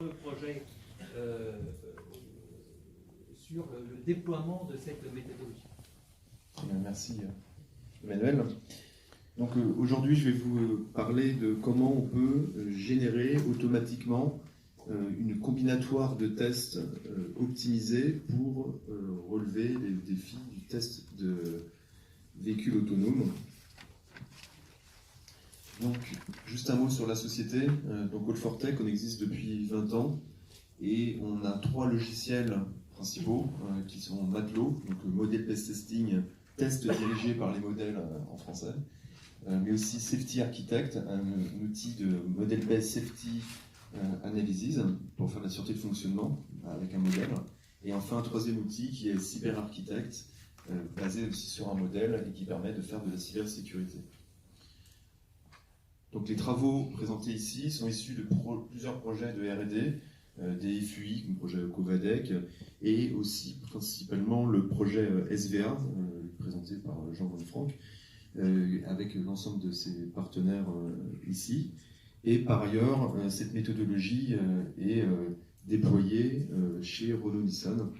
le projet sur le déploiement de cette méthodologie. Très bien, merci Emmanuel. Donc aujourd'hui, je vais vous parler de comment on peut générer automatiquement une combinatoire de tests optimisés pour relever les défis du test de véhicules autonomes. Donc, juste un mot sur la société. Donc, All4Tech, on existe depuis 20 ans et on a 3 logiciels principaux qui sont Matelot, donc Model Based Testing, test dirigé par les modèles en français, mais aussi Safety Architect, un outil de Model Based Safety Analysis pour faire de la sûreté de fonctionnement avec un modèle. Et enfin, un troisième outil qui est Cyber Architect, basé aussi sur un modèle et qui permet de faire de la cybersécurité. Donc les travaux présentés ici sont issus de plusieurs projets de R&D, des FUI, comme le projet Covadec, et aussi principalement le projet SVA, présenté par Jean Von Franck, avec l'ensemble de ses partenaires ici. Et par ailleurs, cette méthodologie est déployée chez Renault-Nissan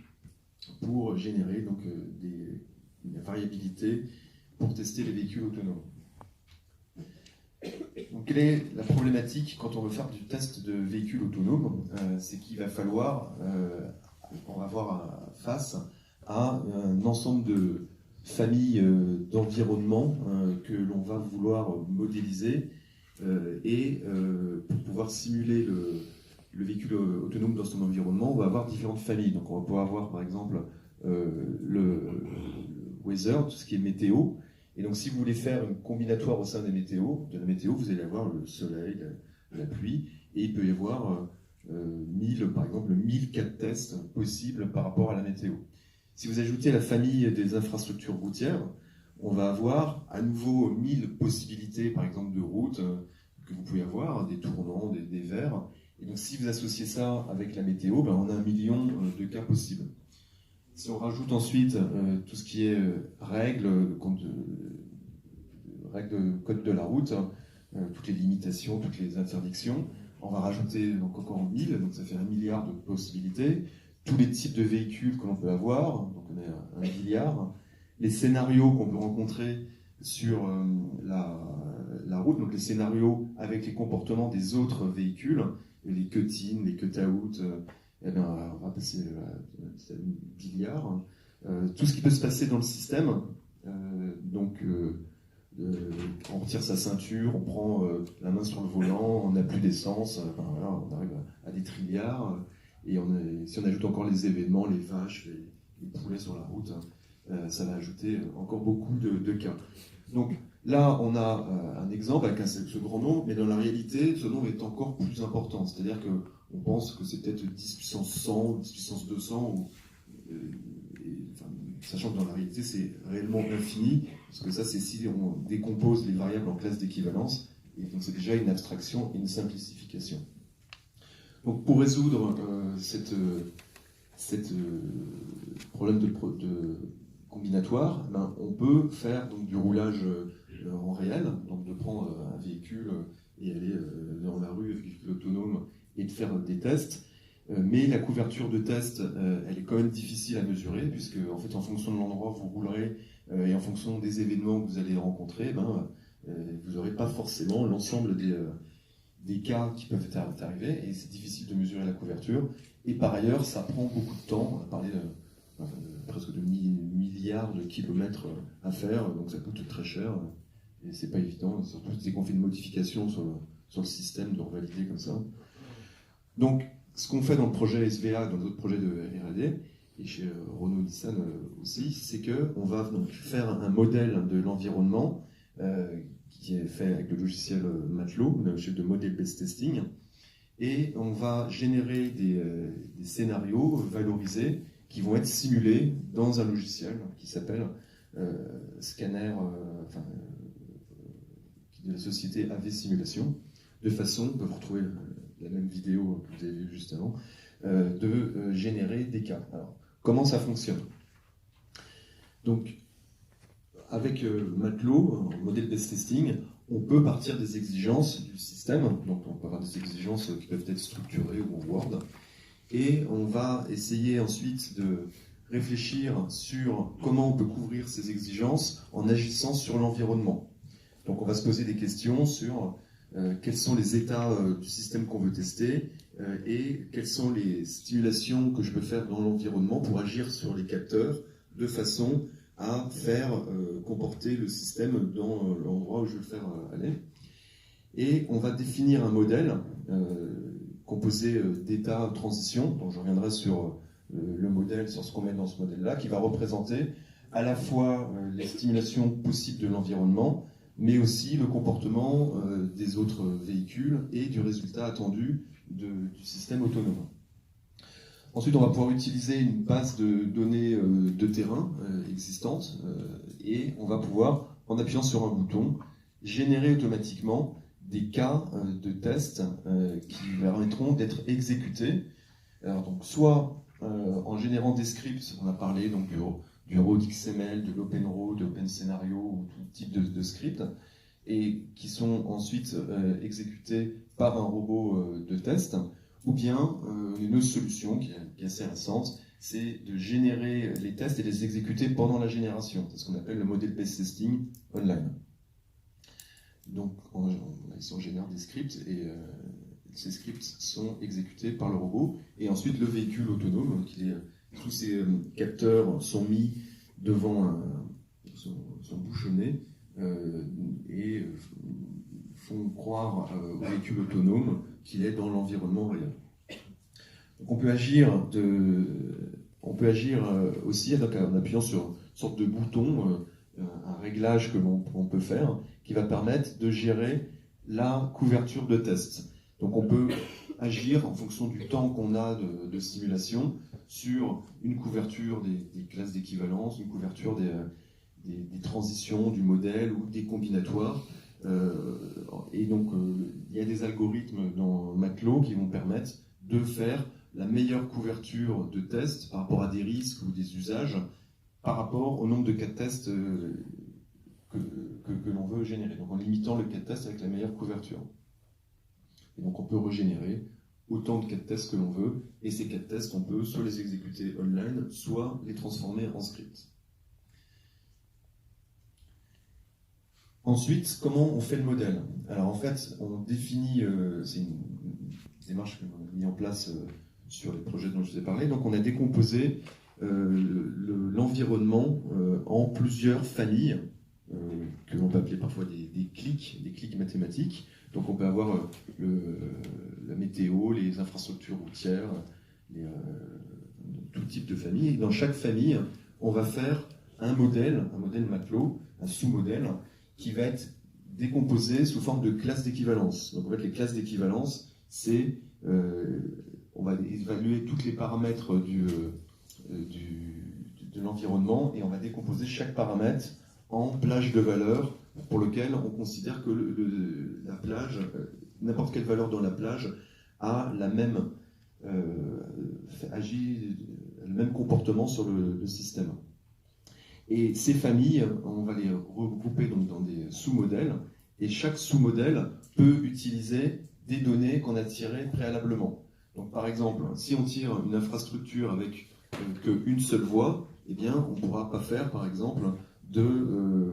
pour générer donc, une variabilité pour tester les véhicules autonomes. Donc, quelle est la problématique quand on veut faire du test de véhicules autonomes? C'est qu'il va falloir, on va avoir face à un ensemble de familles d'environnements que l'on va vouloir modéliser et pour pouvoir simuler le véhicule autonome dans son environnement, on va avoir différentes familles. Donc on va pouvoir avoir par exemple le weather, tout ce qui est météo. Et donc, si vous voulez faire une combinatoire au sein de la météo, vous allez avoir le soleil, la pluie, et il peut y avoir par exemple 1004 tests possibles par rapport à la météo. Si vous ajoutez la famille des infrastructures routières, on va avoir à nouveau 1000 possibilités, par exemple, de routes que vous pouvez avoir, des tournants, des verts. Et donc, si vous associez ça avec la météo, ben, on a 1 million de cas possibles. Si on rajoute ensuite tout ce qui est règles, code de la route, toutes les limitations, toutes les interdictions, on va rajouter donc encore 1000, donc ça fait 1 milliard de possibilités. Tous les types de véhicules que l'on peut avoir, donc on est 1 milliard. Les scénarios qu'on peut rencontrer sur la route, donc les scénarios avec les comportements des autres véhicules, les cut-in, les cut-out, eh bien, on va passer à 1 milliard. Tout ce qui peut se passer dans le système, on retire sa ceinture, on prend la main sur le volant, on n'a plus d'essence, voilà, on arrive à des trilliards. Et si on ajoute encore les événements, les vaches, les poulets sur la route, ça va ajouter encore beaucoup de cas. Donc là, on a un exemple avec ce grand nombre, mais dans la réalité, ce nombre est encore plus important. C'est-à-dire qu'on pense que c'est peut-être 10 puissance 100, 10 puissance 200, sachant que dans la réalité, c'est réellement infini, parce que ça, c'est si on décompose les variables en classes d'équivalence, et donc c'est déjà une abstraction et une simplification. Donc pour résoudre cette problème de combinatoire, ben, on peut faire donc, du roulage en réel, donc de prendre un véhicule et aller dans la rue, un véhicule autonome, et de faire des tests. Mais la couverture de test, elle est quand même difficile à mesurer, puisque en fait, en fonction de l'endroit où vous roulerez et en fonction des événements que vous allez rencontrer, ben, vous n'aurez pas forcément l'ensemble des cas qui peuvent arriver, et c'est difficile de mesurer la couverture. Et par ailleurs, ça prend beaucoup de temps. On a parlé de presque de milliards de kilomètres à faire, donc ça coûte très cher, et c'est pas évident, surtout dès qu'on fait une modification sur le système, de revalider comme ça. Donc, ce qu'on fait dans le projet SVA, dans d'autres projets de R&D, et chez Renault-Nissan aussi, c'est qu'on va donc faire un modèle de l'environnement qui est fait avec le logiciel Matelot, le logiciel de Model Based Testing, et on va générer des scénarios valorisés qui vont être simulés dans un logiciel qui s'appelle Scanner, de la société AV Simulation, de façon, on peut vous retrouver la même vidéo que vous avez vue juste avant, de générer des cas. Alors, comment ça fonctionne? Donc, avec Matelot, en modèle based testing, on peut partir des exigences du système, donc on peut avoir des exigences qui peuvent être structurées ou en Word, et on va essayer ensuite de réfléchir sur comment on peut couvrir ces exigences en agissant sur l'environnement. Donc on va se poser des questions sur quels sont les états du système qu'on veut tester et quelles sont les stimulations que je peux faire dans l'environnement pour agir sur les capteurs de façon à faire comporter le système dans l'endroit où je veux le faire aller. Et on va définir un modèle composé d'états transition, donc je reviendrai sur le modèle, sur ce qu'on met dans ce modèle-là, qui va représenter à la fois les stimulations possibles de l'environnement, mais aussi le comportement des autres véhicules et du résultat attendu du système autonome. Ensuite, on va pouvoir utiliser une base de données de terrain existante et on va pouvoir, en appuyant sur un bouton, générer automatiquement des cas de tests qui permettront d'être exécutés. Alors, donc, soit en générant des scripts, on a parlé donc, du RAW-XML, de l'OpenRAW, de OpenScenario ou tout type de scripts, et qui sont ensuite exécutés par un robot de test, ou bien une autre solution qui est assez récente, c'est de générer les tests et les exécuter pendant la génération. C'est ce qu'on appelle le model-based testing online. Donc ici on génère des scripts et ces scripts sont exécutés par le robot, et ensuite le véhicule autonome, tous ces capteurs sont mis devant sont bouchonnés et font croire au véhicule autonome qu'il est dans l'environnement réel. Donc on peut agir aussi donc, en appuyant sur une sorte de bouton, un réglage que l'on peut faire qui va permettre de gérer la couverture de test. Donc on peut agir en fonction du temps qu'on a de simulation sur une couverture des classes d'équivalence, une couverture des transitions du modèle ou des combinatoires. Et donc il y a des algorithmes dans Maqlo qui vont permettre de faire la meilleure couverture de tests par rapport à des risques ou des usages par rapport au nombre de cas de tests que l'on veut générer. Donc en limitant le cas de test avec la meilleure couverture. Et donc on peut régénérer autant de cas de tests que l'on veut, et ces cas de tests, on peut soit les exécuter online, soit les transformer en script. Ensuite, comment on fait le modèle? Alors en fait, on définit, c'est une démarche que l'on a mis en place sur les projets dont je vous ai parlé, donc on a décomposé l'environnement en plusieurs familles, que l'on peut appeler parfois des clics mathématiques. Donc on peut avoir la météo, les infrastructures routières, tout type de famille. Et dans chaque famille, on va faire un modèle Maqlo, un sous-modèle, qui va être décomposé sous forme de classes d'équivalence. Donc en fait, les classes d'équivalence, c'est on va évaluer tous les paramètres de l'environnement et on va décomposer chaque paramètre en plage de valeurs pour lequel on considère que la plage, n'importe quelle valeur dans la plage a agit le même comportement sur le système. Et ces familles, on va les regrouper donc dans des sous-modèles, et chaque sous-modèle peut utiliser des données qu'on a tirées préalablement. Donc par exemple, si on tire une infrastructure avec qu'une seule voie, eh bien on ne pourra pas faire par exemple de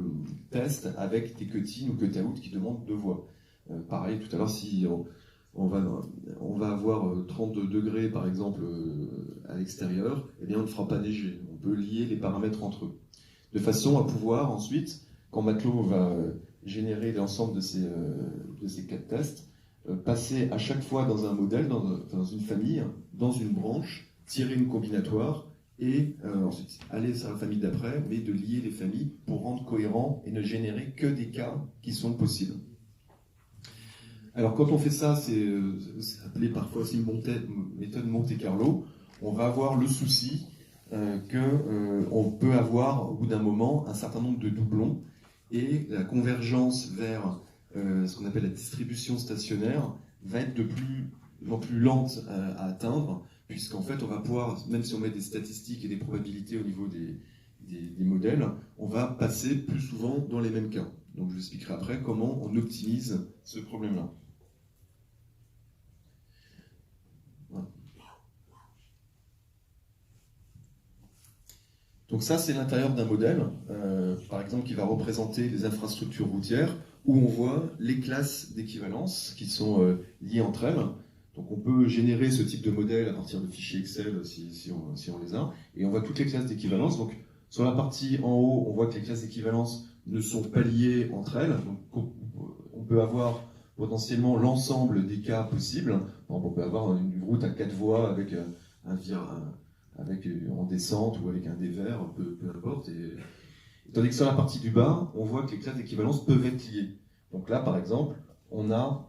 tests avec des cuttings ou cut-out qui demandent deux voies. Pareil, tout à l'heure, si on va avoir 32 degrés par exemple à l'extérieur, eh bien on ne fera pas neiger. On peut lier les paramètres entre eux. De façon à pouvoir ensuite, quand Maqlo va générer l'ensemble de ces cas de tests, passer à chaque fois dans un modèle, dans une famille, dans une branche, tirer une combinatoire et ensuite aller sur la famille d'après, mais de lier les familles pour rendre cohérent et ne générer que des cas qui sont possibles. Alors quand on fait ça, c'est appelé parfois aussi une méthode Monte-Carlo. On va avoir le souci qu'on peut avoir au bout d'un moment un certain nombre de doublons et la convergence vers ce qu'on appelle la distribution stationnaire va être de plus en plus lente à atteindre, puisqu'en fait on va pouvoir, même si on met des statistiques et des probabilités au niveau des modèles, on va passer plus souvent dans les mêmes cas. Donc je vous expliquerai après comment on optimise ce problème-là. Voilà. Donc ça, c'est l'intérieur d'un modèle, par exemple, qui va représenter les infrastructures routières, où on voit les classes d'équivalence qui sont liées entre elles. Donc on peut générer ce type de modèle à partir de fichiers Excel si on les a, et on voit toutes les classes d'équivalence. Donc sur la partie en haut, on voit que les classes d'équivalence ne sont pas liées entre elles. Donc on peut avoir potentiellement l'ensemble des cas possibles. Donc, on peut avoir une route à 4 voies avec en descente ou avec un dévers, peu importe. Tandis que sur la partie du bas, on voit que les classes d'équivalence peuvent être liées. Donc là, par exemple, on a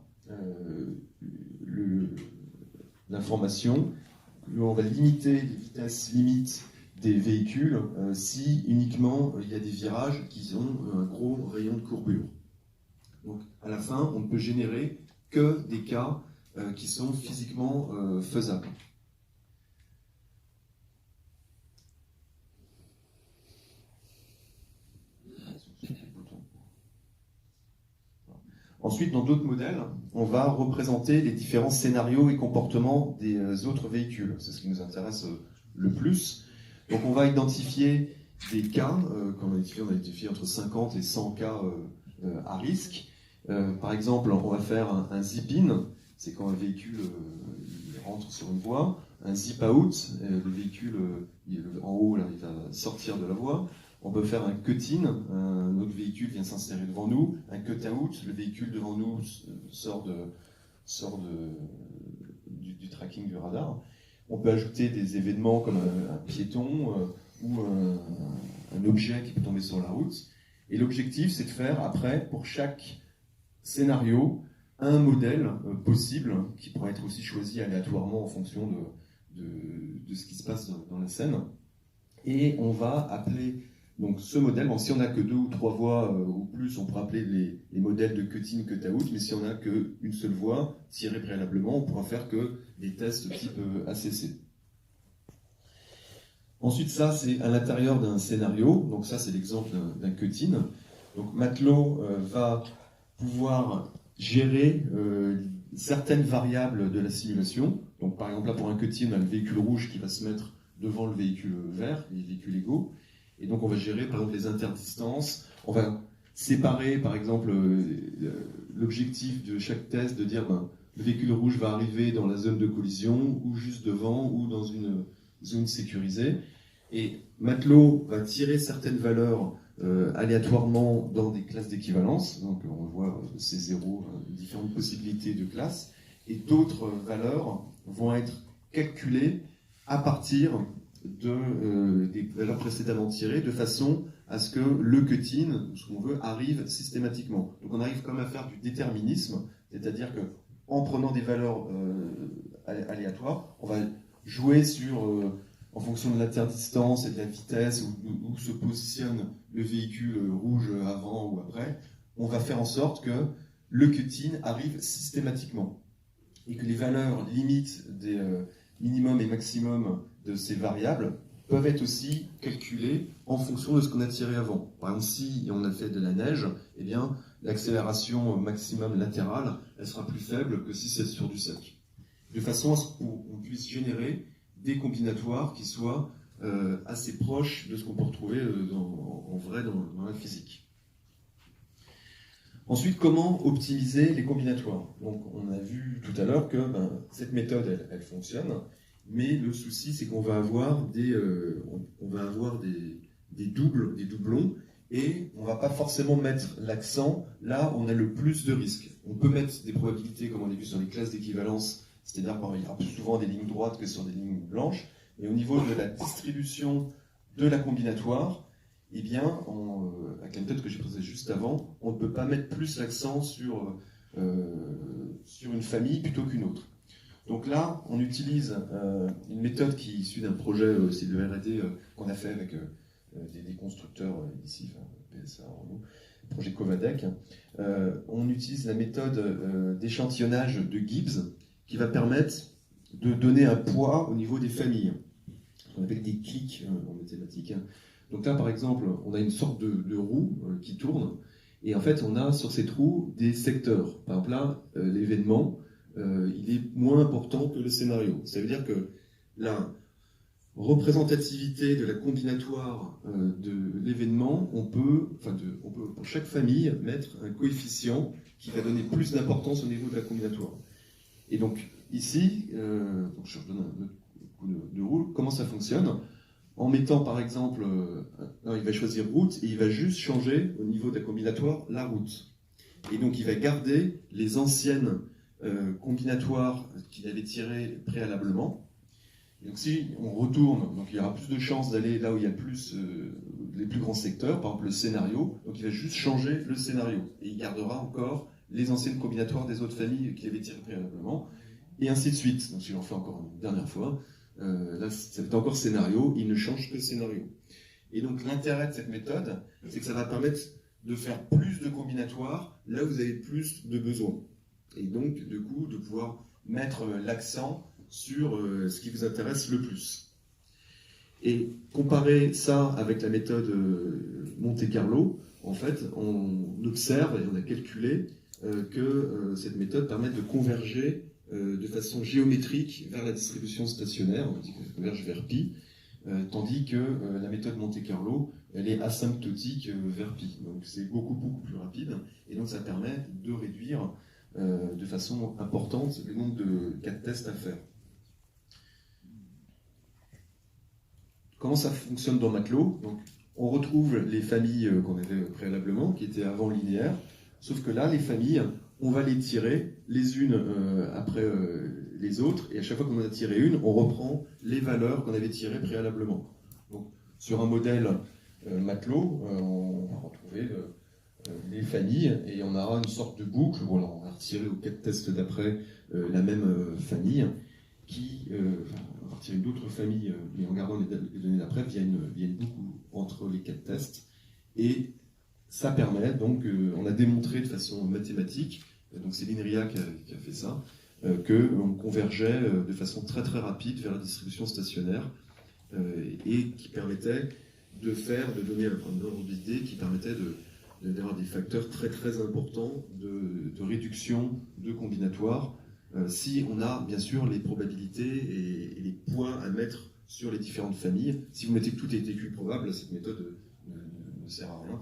l'information on va limiter les vitesses limites des véhicules si uniquement il y a des virages qui ont un gros rayon de courbure. Donc à la fin, on ne peut générer que des cas qui sont physiquement faisables. Ensuite, dans d'autres modèles, on va représenter les différents scénarios et comportements des autres véhicules. C'est ce qui nous intéresse le plus. Donc on va identifier des cas, on a identifié entre 50 et 100 cas à risque. Par exemple, on va faire un zip-in, c'est quand un véhicule rentre sur une voie, un zip-out, le véhicule en haut, là, il va sortir de la voie. On peut faire un cut-in, un autre véhicule vient s'insérer devant nous, un cut-out, le véhicule devant nous sort du tracking du radar. On peut ajouter des événements comme un piéton ou un objet qui peut tomber sur la route. Et l'objectif, c'est de faire après, pour chaque scénario, un modèle possible qui pourra être aussi choisi aléatoirement en fonction de ce qui se passe dans la scène. Et on va appeler donc ce modèle, bon, si on n'a que 2 ou 3 voies ou plus, on pourra appeler les modèles de cut-in, cut-out, mais si on n'a qu'une seule voie, tirée préalablement, on pourra faire que des tests type ACC. Ensuite, ça, c'est à l'intérieur d'un scénario, donc ça, c'est l'exemple d'un cut-in. Donc Matelot va pouvoir gérer certaines variables de la simulation. Donc par exemple, là, pour un cut-in, on a le véhicule rouge qui va se mettre devant le véhicule vert, les véhicules égaux. Et donc on va gérer par exemple les interdistances, on va séparer par exemple l'objectif de chaque test de dire le véhicule rouge va arriver dans la zone de collision ou juste devant ou dans une zone sécurisée. Et Matelot va tirer certaines valeurs aléatoirement dans des classes d'équivalence, donc on voit C0, différentes possibilités de classes, et d'autres valeurs vont être calculées à partir des valeurs précédemment tirées, de façon à ce que le cut-in, ce qu'on veut, arrive systématiquement. Donc on arrive comme à faire du déterminisme, c'est-à-dire que en prenant des valeurs aléatoires, on va jouer en fonction de l'interdistance et de la vitesse, où se positionne le véhicule rouge avant ou après, on va faire en sorte que le cut-in arrive systématiquement. Et que les valeurs limites des minimum et maximum de ces variables peuvent être aussi calculées en fonction de ce qu'on a tiré avant. Par exemple, si on a fait de la neige, eh bien, l'accélération maximum latérale, elle sera plus faible que si c'est sur du sec. De façon à ce qu'on puisse générer des combinatoires qui soient assez proches de ce qu'on peut retrouver en vrai dans la physique. Ensuite, comment optimiser les combinatoires? Donc, on a vu tout à l'heure que cette méthode, elle fonctionne, mais le souci, c'est qu'on va avoir des doublons, et on ne va pas forcément mettre l'accent là où on a le plus de risques. On peut mettre des probabilités, comme on a vu sur les classes d'équivalence, c'est-à-dire qu'il y aura plus souvent des lignes droites que sur des lignes blanches, mais au niveau de la distribution de la combinatoire, eh bien, avec la méthode que j'ai présentée juste avant, on ne peut pas mettre plus l'accent sur une famille plutôt qu'une autre. Donc là, on utilise une méthode qui est issue d'un projet aussi de R&D qu'on a fait avec des constructeurs ici, PSA, Renault, le projet Covadec. On utilise la méthode d'échantillonnage de Gibbs qui va permettre de donner un poids au niveau des familles. On appelle des clics en mathématiques. Donc là, par exemple, on a une sorte de roue qui tourne, Et en fait, on a sur ces trous des secteurs. Par exemple, là, l'événement, il est moins important que le scénario. Ça veut dire que la représentativité de la combinatoire de l'événement, on peut, pour chaque famille, mettre un coefficient qui va donner plus d'importance au niveau de la combinatoire. Et donc, ici, donc je redonne un autre coup de roue, comment ça fonctionne? En mettant par exemple, il va choisir route et il va juste changer au niveau de la combinatoire la route. Et donc il va garder les anciennes combinatoires qu'il avait tirées préalablement. Et donc si on retourne, donc il y aura plus de chances d'aller là où il y a plus les plus grands secteurs, par exemple le scénario, donc il va juste changer le scénario. Et il gardera encore les anciennes combinatoires des autres familles qu'il avait tirées préalablement, et ainsi de suite. Donc si j'en fais encore une dernière fois, là, ça fait encore scénario, il ne change que scénario. Et donc l'intérêt de cette méthode, c'est que ça va permettre de faire plus de combinatoires là où vous avez plus de besoins. Et donc, du coup, de pouvoir mettre l'accent sur ce qui vous intéresse le plus. Et comparer ça avec la méthode Monte-Carlo, en fait, on observe et on a calculé que cette méthode permet de converger de façon géométrique vers la distribution stationnaire, on dit qu'elle converge vers pi, tandis que la méthode Monte-Carlo, elle est asymptotique vers pi. Donc c'est beaucoup plus rapide, et donc ça permet de réduire de façon importante le nombre de cas de tests à faire. Comment ça fonctionne dans Matelot? Donc, on retrouve les familles qu'on avait préalablement, qui étaient avant linéaires, sauf que là, les familles, on va les tirer les unes après les autres, et à chaque fois qu'on en a tiré une, on reprend les valeurs qu'on avait tirées préalablement. Donc, sur un modèle Matelot, on va retrouver les familles, et on aura une sorte de boucle. Bon, alors on va retirer au cas de test d'après la même famille, on va retirer d'autres familles, mais en gardant les données d'après, il y a une boucle entre les cas de test, et ça permet, donc, on a démontré de façon mathématique, donc c'est l'INRIA qui a fait ça, qu'on convergeait de façon très rapide vers la distribution stationnaire, et qui permettait de donner un ordre d'idée qui permettait d'avoir des facteurs très importants de réduction de combinatoires, si on a bien sûr les probabilités et les points à mettre sur les différentes familles. Si vous mettez que tout est TQ probable, cette méthode ne sert à rien.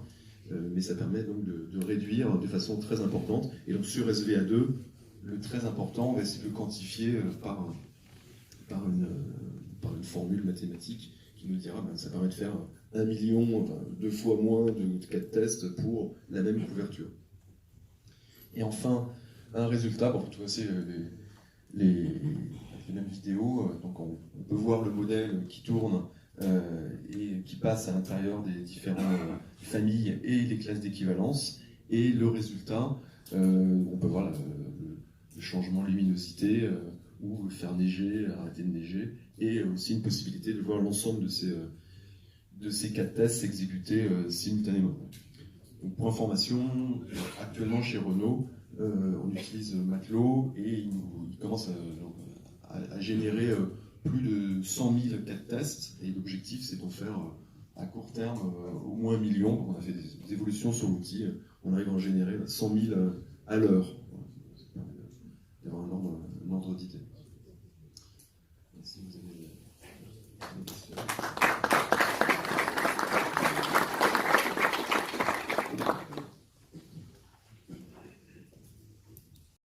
Mais ça permet donc de réduire de façon très importante. Et donc sur SVA2, le très important, on va essayer de le quantifier par une formule mathématique qui nous dira que ça permet de faire 1 million, 2 fois moins de cas de test pour la même couverture. Et enfin, un résultat, pour retrouver aussi les mêmes vidéos, donc on peut voir le modèle qui tourne et qui passe à l'intérieur des différentes familles et les classes d'équivalence, et le résultat, on peut voir le changement de luminosité, ou faire neiger, arrêter de neiger, et aussi une possibilité de voir l'ensemble de ces cas de tests s'exécuter simultanément. Donc, pour information, actuellement chez Renault, on utilise Matelot, et il commence à générer plus de 100 000 cas de tests, et l'objectif c'est d'en faire à court terme au moins 1 million. Donc on a fait des évolutions sur l'outil, on arrive à en générer 100 000 à l'heure.